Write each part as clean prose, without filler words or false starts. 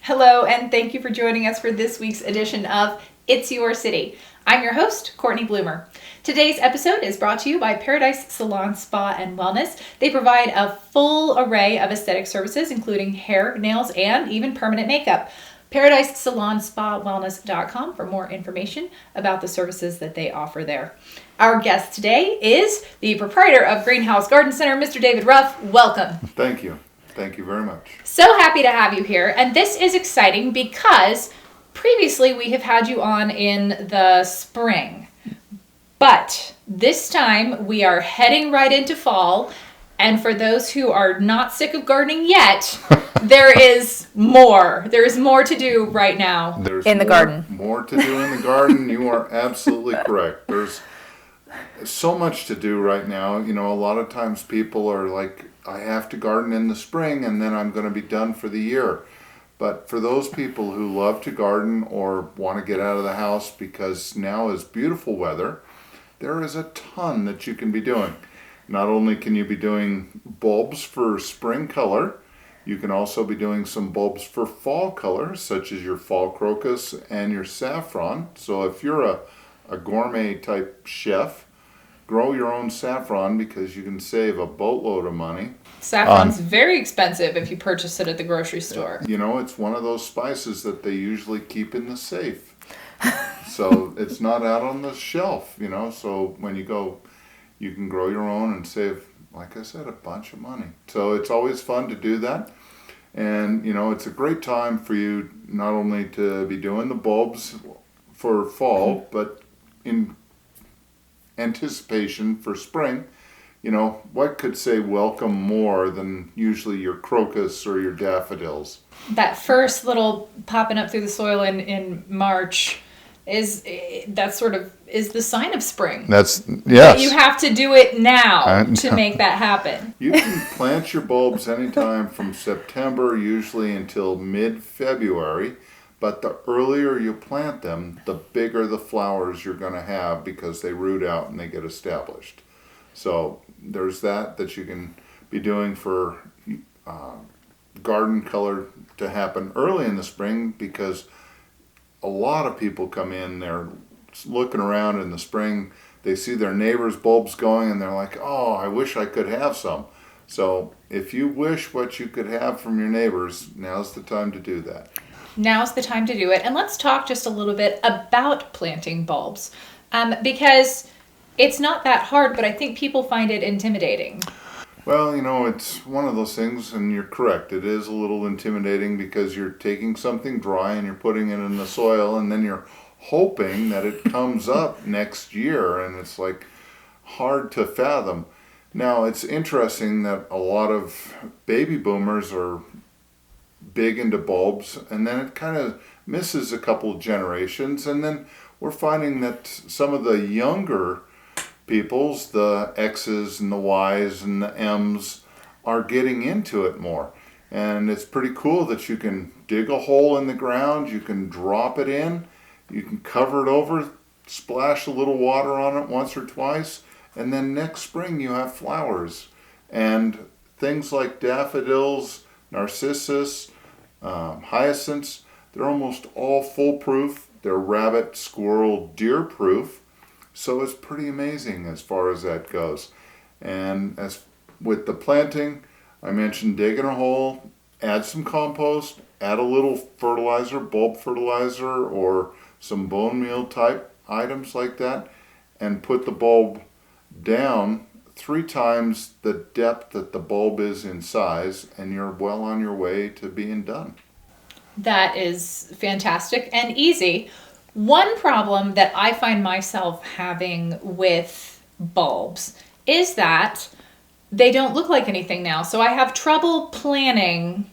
Hello, and thank you for joining us for this week's edition of It's Your City. I'm your host, Cortney Bloomer. Today's episode is brought to you by Paradise Salon Spa and Wellness. They provide a full array of aesthetic services, including hair, nails, and even permanent makeup. Paradise Salon Spa Wellness.com for more information about the services that they offer there. Our guest today is the proprietor of Greenhouse Garden Center, Mr. David Ruff. Welcome. Thank you. Thank you very much. So happy to have you here. And this is exciting because previously we have had you on in the spring. But this time we are heading right into fall. And for those who are not sick of gardening yet, there is more. There is more to do right now in the garden. More to do in the garden. You are absolutely correct. There's so much to do right now. You know, a lot of times people are like, I have to garden in the spring and then I'm going to be done for the year. But for those people who love to garden or want to get out of the house because now is beautiful weather, there is a ton that you can be doing. Not only can you be doing bulbs for spring color, you can also be doing some bulbs for fall color, such as your fall crocus and your saffron. So if you're a gourmet type chef, grow your own saffron because you can save a boatload of money. Saffron's very expensive if you purchase it at the grocery store. You know, it's one of those spices that they usually keep in the safe. So it's not out on the shelf, you know. So when you go, you can grow your own and save, like I said, a bunch of money. So it's always fun to do that. And, you know, it's a great time for you not only to be doing the bulbs for fall, but in anticipation for spring. You know, what could say welcome more than usually your crocus or your daffodils? That first little popping up through the soil in March is the sign of spring. Yes. But you have to do it now to make that happen. You can plant your bulbs anytime from September, usually until mid-February. But the earlier you plant them, the bigger the flowers you're going to have because they root out and they get established. So there's that you can be doing for garden color to happen early in the spring, because a lot of people come in, they're looking around in the spring, they see their neighbors' bulbs going and they're like, oh, I wish I could have some. So if you wish what you could have from your neighbors, now's the time to do that. Now's the time to do it. And let's talk just a little bit about planting bulbs, because it's not that hard, but I think people find it intimidating. Well, you know, it's one of those things, and you're correct. It is a little intimidating because you're taking something dry and you're putting it in the soil, and then you're hoping that it comes up next year, and it's like hard to fathom. Now, it's interesting that a lot of baby boomers are big into bulbs, and then it kind of misses a couple of generations, and then we're finding that some of the younger peoples, the X's and the Y's and the M's, are getting into it more. And it's pretty cool that you can dig a hole in the ground, you can drop it in, you can cover it over, splash a little water on it once or twice, and then next spring you have flowers. And things like daffodils, narcissus, hyacinths, they're almost all foolproof. They're rabbit, squirrel, deer proof. So it's pretty amazing as far as that goes. And as with the planting, I mentioned digging a hole, add some compost, add a little fertilizer, bulb fertilizer, or some bone meal type items like that, and put the bulb down 3 times the depth that the bulb is in size, and you're well on your way to being done. That is fantastic and easy. One problem that I find myself having with bulbs is that they don't look like anything now. So I have trouble planning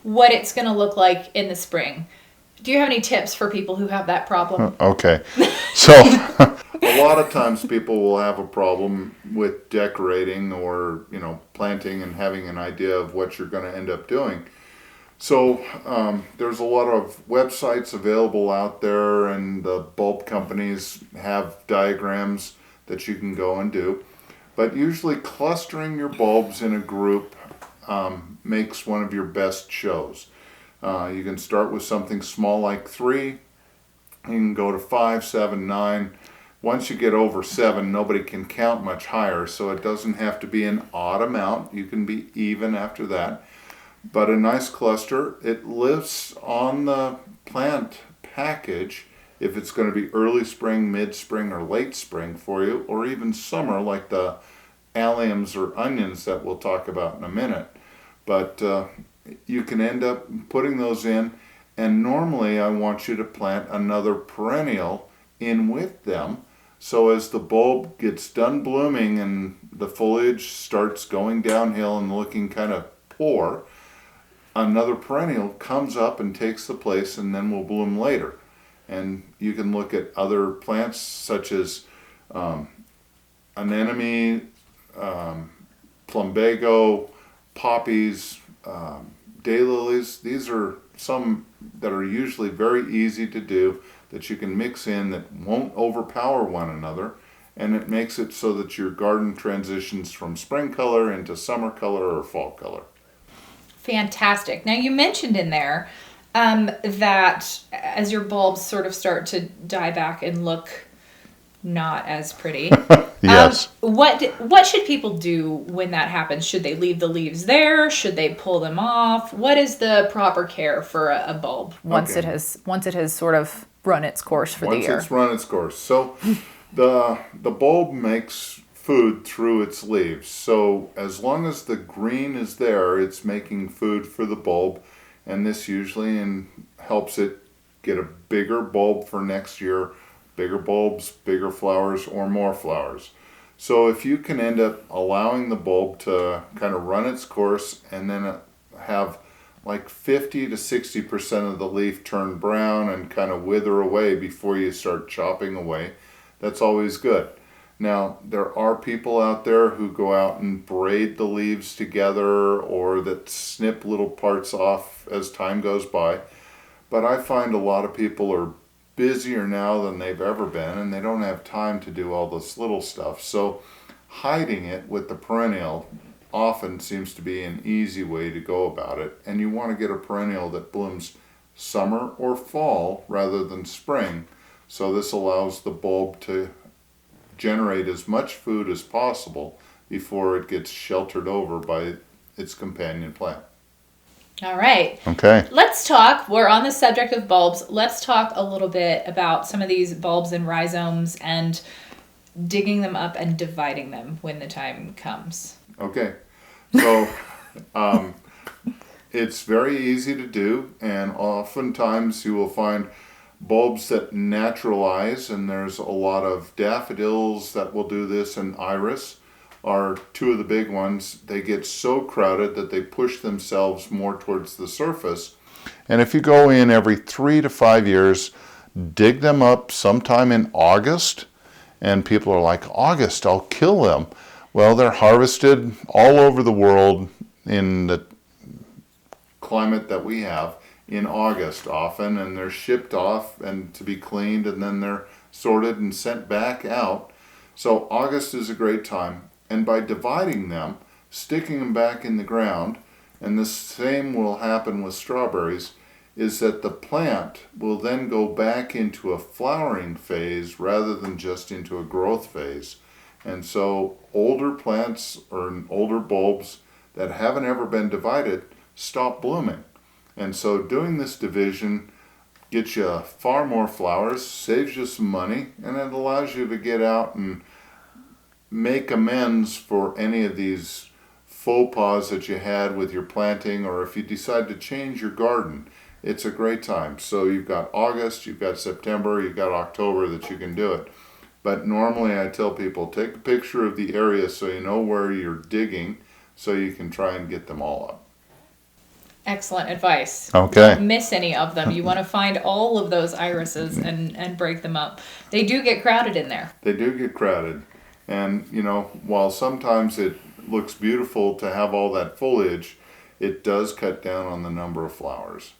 what it's going to look like in the spring. Do you have any tips for people who have that problem? Okay. So a lot of times people will have a problem with decorating or, you know, planting and having an idea of what you're going to end up doing. So there's a lot of websites available out there, and the bulb companies have diagrams that you can go and do. But usually clustering your bulbs in a group makes one of your best shows. You can start with something small like 3. You can go to 5, 7, 9. Once you get over 7, nobody can count much higher, so it doesn't have to be an odd amount. You can be even after that. But a nice cluster, it lists on the plant package if it's going to be early spring, mid-spring, or late spring for you, or even summer like the alliums or onions that we'll talk about in a minute. But you can end up putting those in, and normally I want you to plant another perennial in with them. So as the bulb gets done blooming and the foliage starts going downhill and looking kind of poor, another perennial comes up and takes the place and then will bloom later. And you can look at other plants such as anemone, plumbago, poppies, daylilies. These are some that are usually very easy to do that you can mix in that won't overpower one another, and it makes it so that your garden transitions from spring color into summer color or fall color. Fantastic. Now you mentioned in there that as your bulbs sort of start to die back and look not as pretty. Yes. What should people do when that happens? Should they leave the leaves there? Should they pull them off? What is the proper care for a bulb once it has sort of run its course for the year? Once it's run its course. So the bulb makes food through its leaves. So as long as the green is there, it's making food for the bulb, and this usually helps it get a bigger bulb for next year. Bigger bulbs, bigger flowers, or more flowers. So if you can end up allowing the bulb to kind of run its course and then have like 50 to 60% of the leaf turn brown and kind of wither away before you start chopping away, that's always good. Now, there are people out there who go out and braid the leaves together or that snip little parts off as time goes by. But I find a lot of people are busier now than they've ever been, and they don't have time to do all this little stuff. So hiding it with the perennial often seems to be an easy way to go about it. And you want to get a perennial that blooms summer or fall rather than spring. So this allows the bulb to generate as much food as possible before it gets sheltered over by its companion plant. All right. Okay. Let's talk. We're on the subject of bulbs. Let's talk a little bit about some of these bulbs and rhizomes and digging them up and dividing them when the time comes. Okay. So it's very easy to do, and oftentimes you will find bulbs that naturalize, and there's a lot of daffodils that will do this, and iris are two of the big ones. They get so crowded that they push themselves more towards the surface. And if you go in every 3 to 5 years, dig them up sometime in August, and people are like, August, I'll kill them. Well, they're harvested all over the world in the climate that we have in August often, and they're shipped off and to be cleaned, and then they're sorted and sent back out. So August is a great time. And by dividing them, sticking them back in the ground, and the same will happen with strawberries, is that the plant will then go back into a flowering phase rather than just into a growth phase. And so older plants or older bulbs that haven't ever been divided stop blooming. And so doing this division gets you far more flowers, saves you some money, and it allows you to get out and make amends for any of these faux pas that you had with your planting, or if you decide to change your garden, it's a great time. So you've got August, you've got September, you've got October that you can do it. But normally I tell people, take a picture of the area so you know where you're digging so you can try and get them all up. Excellent advice. Okay. Don't miss any of them. You want to find all of those irises and break them up. They do get crowded in there. They do get crowded. And, you know, while sometimes it looks beautiful to have all that foliage, it does cut down on the number of flowers.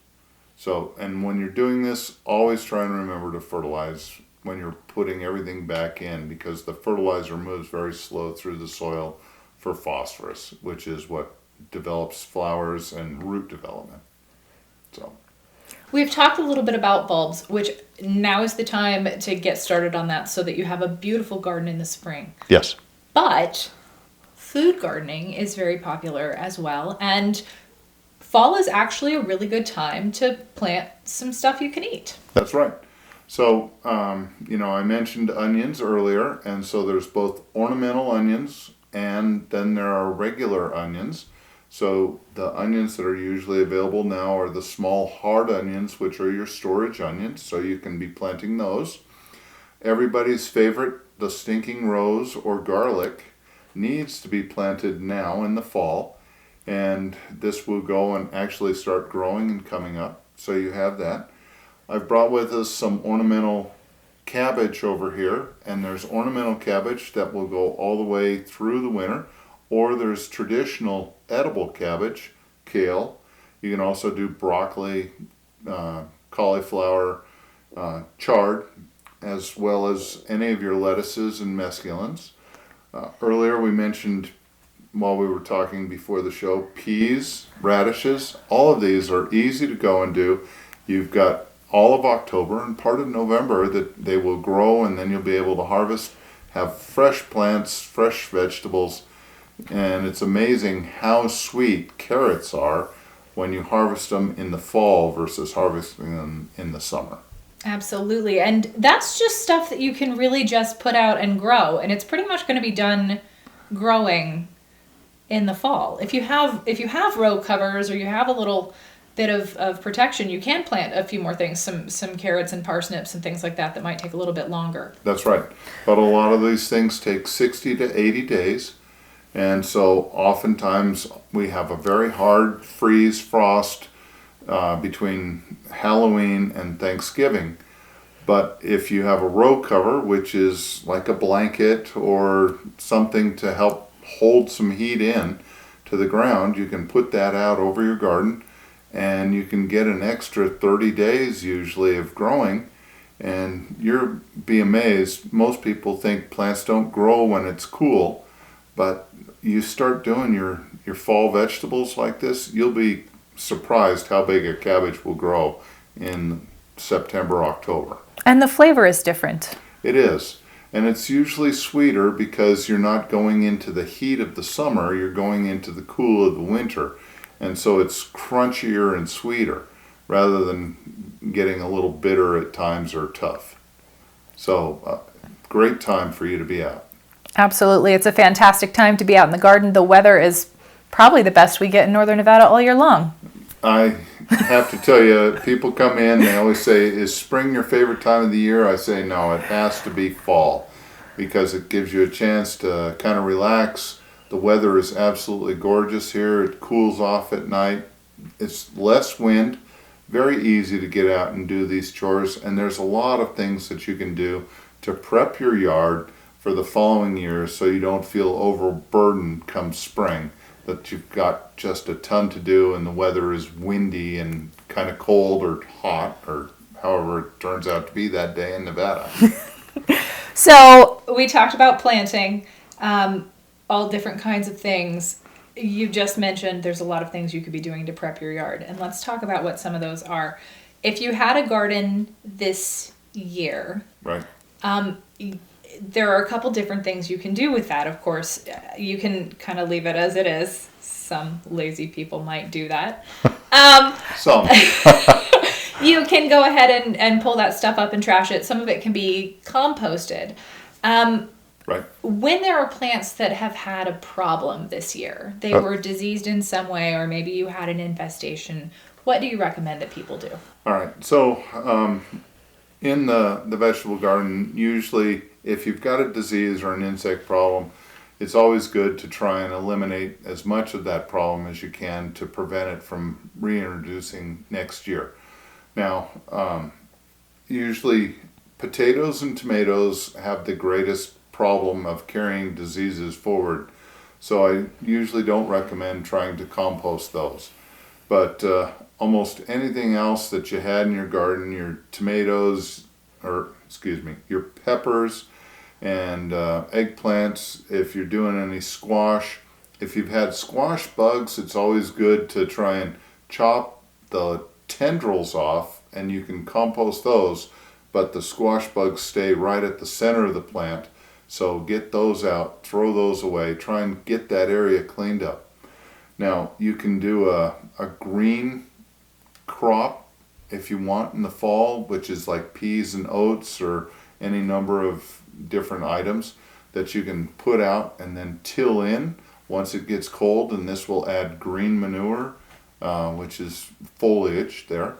So, and when you're doing this, always try and remember to fertilize when you're putting everything back in, because the fertilizer moves very slow through the soil for phosphorus, which is what develops flowers and root development. So We've talked a little bit about bulbs, which now is the time to get started on that so that you have a beautiful garden in the spring. Yes. But food gardening is very popular as well, and fall is actually a really good time to plant some stuff you can eat. That's right. So, I mentioned onions earlier, and so there's both ornamental onions and then there are regular onions. So the onions that are usually available now are the small hard onions, which are your storage onions, so you can be planting those. Everybody's favorite, the stinking rose or garlic, needs to be planted now in the fall, and this will go and actually start growing and coming up, so you have that. I've brought with us some ornamental cabbage over here, and there's ornamental cabbage that will go all the way through the winter, or there's traditional edible cabbage, kale. You can also do broccoli, cauliflower, chard, as well as any of your lettuces and mesclans. Earlier we mentioned, while we were talking before the show, peas, radishes. All of these are easy to go and do. You've got all of October and part of November that they will grow, and then you'll be able to harvest, have fresh plants, fresh vegetables, and it's amazing how sweet carrots are when you harvest them in the fall versus harvesting them in the summer. Absolutely. And that's just stuff that you can really just put out and grow, and it's pretty much going to be done growing in the fall. If you have row covers or you have a little bit of protection, you can plant a few more things, some carrots and parsnips and things like that might take a little bit longer. That's right. But a lot of these things take 60 to 80 days. And so oftentimes we have a very hard freeze frost between Halloween and Thanksgiving. But if you have a row cover, which is like a blanket or something to help hold some heat in to the ground, you can put that out over your garden, and you can get an extra 30 days usually of growing, and you'll be amazed. Most people think plants don't grow when it's cool, but you start doing your fall vegetables like this, you'll be surprised how big a cabbage will grow in September, October. And the flavor is different. It is. And it's usually sweeter because you're not going into the heat of the summer, you're going into the cool of the winter. And so it's crunchier and sweeter rather than getting a little bitter at times or tough. So, great time for you to be out. Absolutely. It's a fantastic time to be out in the garden. The weather is probably the best we get in northern Nevada all year long. I have to tell you, people come in, they always say, is spring your favorite time of the year? I say, no, it has to be fall because it gives you a chance to kind of relax. The weather is absolutely gorgeous here. It cools off at night. It's less wind, very easy to get out and do these chores, and there's a lot of things that you can do to prep your yard for the following year so you don't feel overburdened come spring, that you've got just a ton to do and the weather is windy and kind of cold or hot or however it turns out to be that day in Nevada. So we talked about planting, all different kinds of things. You just mentioned there's a lot of things you could be doing to prep your yard, and let's talk about what some of those are. If you had a garden this year, Right. There are a couple different things you can do with that. Of course, you can kind of leave it as it is. Some lazy people might do that. Some. You can go ahead and pull that stuff up and trash it. Some of it can be composted. Right. When there are plants that have had a problem this year, they were diseased in some way, or maybe you had an infestation, what do you recommend that people do? All right. So in the vegetable garden, usually if you've got a disease or an insect problem, it's always good to try and eliminate as much of that problem as you can to prevent it from reintroducing next year. Now, usually potatoes and tomatoes have the greatest problem of carrying diseases forward, so I usually don't recommend trying to compost those. But almost anything else that you had in your garden, your tomatoes, your peppers, and eggplants, if you're doing any squash. If you've had squash bugs, it's always good to try and chop the tendrils off and you can compost those, but the squash bugs stay right at the center of the plant. So get those out, throw those away, try and get that area cleaned up. Now, you can do a green crop if you want in the fall, which is like peas and oats or any number of different items that you can put out and then till in once it gets cold, and this will add green manure, which is foliage there.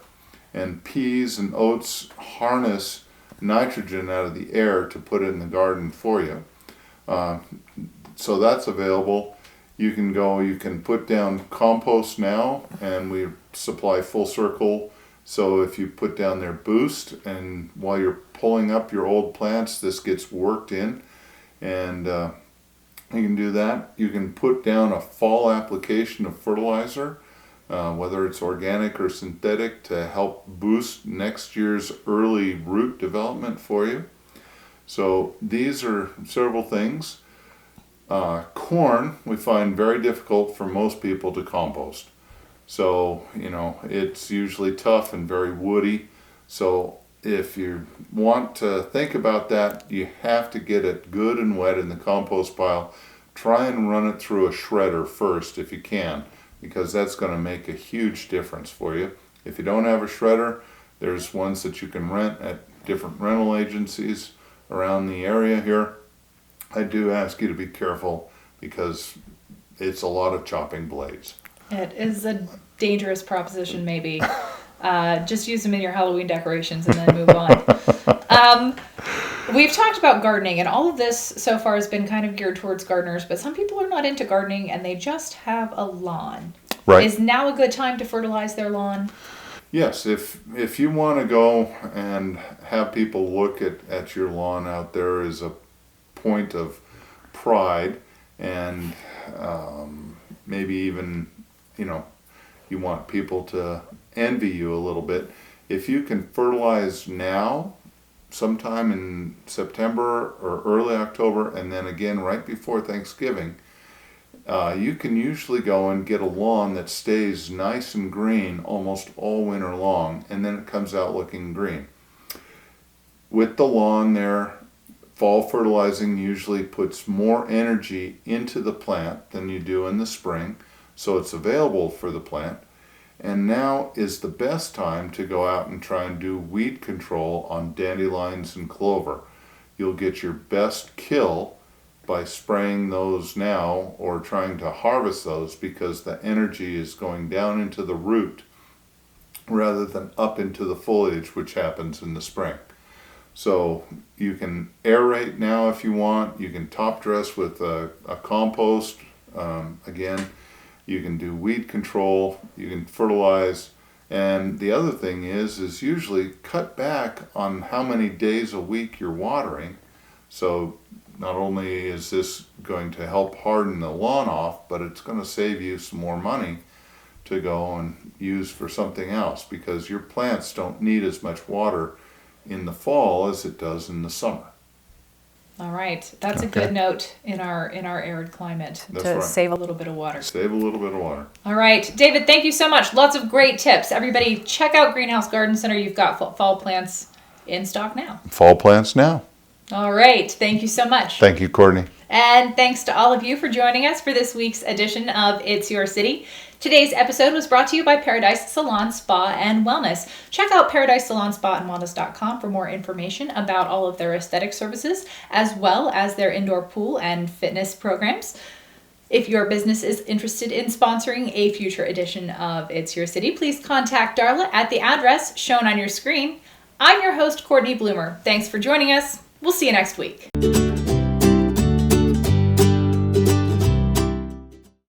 And peas and oats harness nitrogen out of the air to put it in the garden for you. So that's available. You can put down compost now, and we supply Full Circle. So if you put down their boost, and while you're pulling up your old plants, this gets worked in, and you can do that. You can put down a fall application of fertilizer, whether it's organic or synthetic, to help boost next year's early root development for you. So these are several things. Corn we find very difficult for most people to compost. So, it's usually tough and very woody. So if you want to think about that, you have to get it good and wet in the compost pile. Try and run it through a shredder first if you can, because that's going to make a huge difference for you. If you don't have a shredder, there's ones that you can rent at different rental agencies around the area here. I do ask you to be careful because it's a lot of chopping blades. It is a dangerous proposition, maybe. Just use them in your Halloween decorations and then move on. We've talked about gardening, and all of this so far has been kind of geared towards gardeners, but some people are not into gardening and they just have a lawn. Right. Is now a good time to fertilize their lawn? Yes, if you want to go and have people look at your lawn out there as a point of pride, and maybe even, you want people to envy you a little bit. If you can fertilize now, sometime in September or early October, and then again right before Thanksgiving, you can usually go and get a lawn that stays nice and green almost all winter long, and then it comes out looking green. With the lawn there, fall fertilizing usually puts more energy into the plant than you do in the spring, so it's available for the plant. And now is the best time to go out and try and do weed control on dandelions and clover. You'll get your best kill by spraying those now or trying to harvest those, because the energy is going down into the root rather than up into the foliage, which happens in the spring. So you can aerate now if you want. You can top dress with a compost. Again, you can do weed control. You can fertilize. And the other thing is usually cut back on how many days a week you're watering. So not only is this going to help harden the lawn off, but it's going to save you some more money to go and use for something else, because your plants don't need as much water in the fall as it does in the summer. All right, that's a good note in our arid climate. That's to right. save a little bit of water. Save a little bit of water. All right, David, thank you so much. Lots of great tips. Everybody, check out Greenhouse Garden Center. You've got fall plants in stock now. Fall plants now. All right, thank you so much. Thank you, Cortney. And thanks to all of you for joining us for this week's edition of It's Your City. Today's episode was brought to you by Paradise Salon Spa and Wellness. Check out ParadiseSalonSpaAndWellness.com for more information about all of their aesthetic services, as well as their indoor pool and fitness programs. If your business is interested in sponsoring a future edition of It's Your City, please contact Darla at the address shown on your screen. I'm your host, Cortney Bloomer. Thanks for joining us. We'll see you next week.